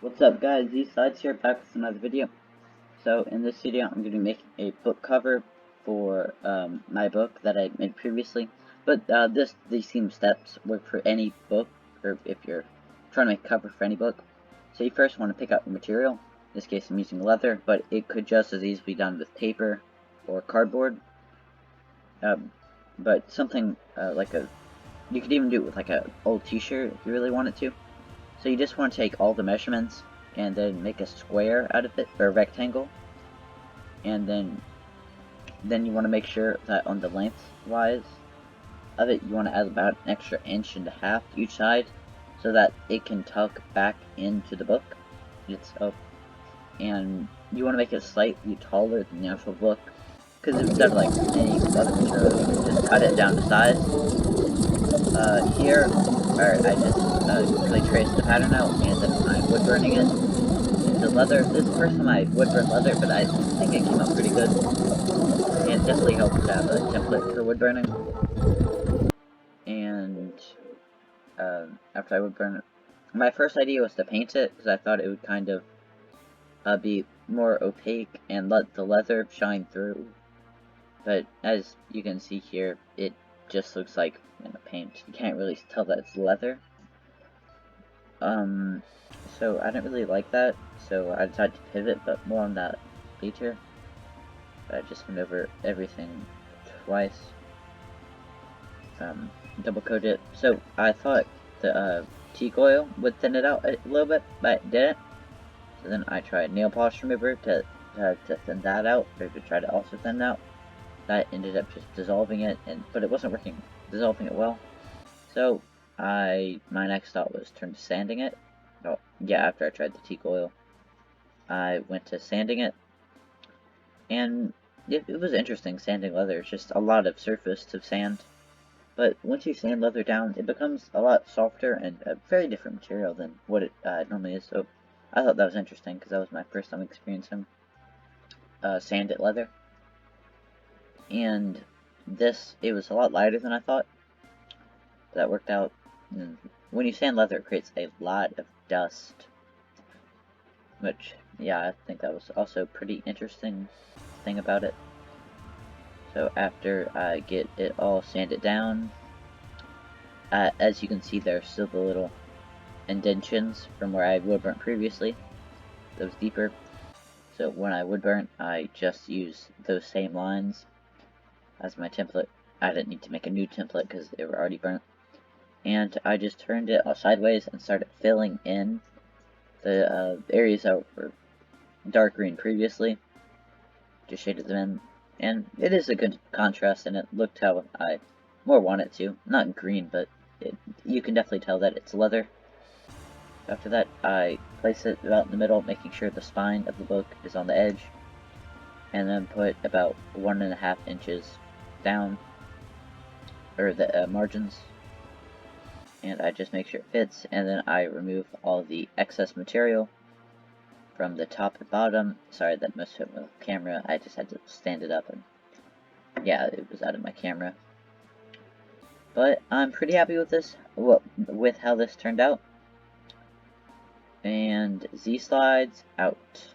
What's up guys, Z-Sides here, back with another video. So in this video I'm going to be making a book cover for my book that I made previously. But these same steps work for any book, or if you're trying to make a cover for any book. So you first want to pick out your material. In this case I'm using leather, but it could just as easily be done with paper or cardboard. But something you could even do it with like a old t-shirt if you really wanted to. So you just want to take all the measurements and then make a square out of it, or a rectangle. And then you want to make sure that on the lengthwise of it, you want to add about an extra 1.5 inches to each side, so that it can tuck back into the book itself. And you want to make it slightly taller than the actual book, because instead of like any other material, you can just cut it down to size. Here, I just quickly traced the pattern out, and then I'm wood burning it into leather. This is the first time I wood burn leather, but I think it came out pretty good. And it definitely helps to have a template for wood burning. And after I wood burn it, my first idea was to paint it, because I thought it would kind of be more opaque and let the leather shine through. But as you can see here, it just looks like paint. You can't really tell that it's leather. So I didn't really like that, so I decided to pivot, but more on that later. I just went over everything twice. Double coat it. So I thought the teak oil would thin it out a little bit, but it didn't. So then I tried nail polish remover to thin that out, or to try to also thin it out. That ended up just dissolving it, but it wasn't dissolving it well. So my next thought was turn to sanding it. Oh, yeah, after I tried the teak oil, I went to sanding it, and it was interesting sanding leather. It's just a lot of surface to sand, but once you sand leather down, it becomes a lot softer and a very different material than what it normally is. So I thought that was interesting, because that was my first time experiencing sanded leather. And it was a lot lighter than I thought. That worked out. And when you sand leather, it creates a lot of dust, which, yeah, I think that was also a pretty interesting thing about it. So after I get it all sanded down, as you can see, there's still the little indentions from where I wood burnt previously. Those deeper. So when I wood burnt, I just use those same lines as my template. I didn't need to make a new template because they were already burnt. And I just turned it sideways and started filling in the areas that were dark green previously. Just shaded them in. And it is a good contrast, and it looked how I more want it to. Not green, but you can definitely tell that it's leather. After that, I place it about in the middle, making sure the spine of the book is on the edge, and then put about 1.5 inches down, or the margins, and I just make sure it fits, and then I remove all the excess material from the top and bottom. Sorry, that must have been the camera. I just had to stand it up, and yeah, it was out of my camera. But I'm pretty happy with this, with how this turned out. And Z-Slides out.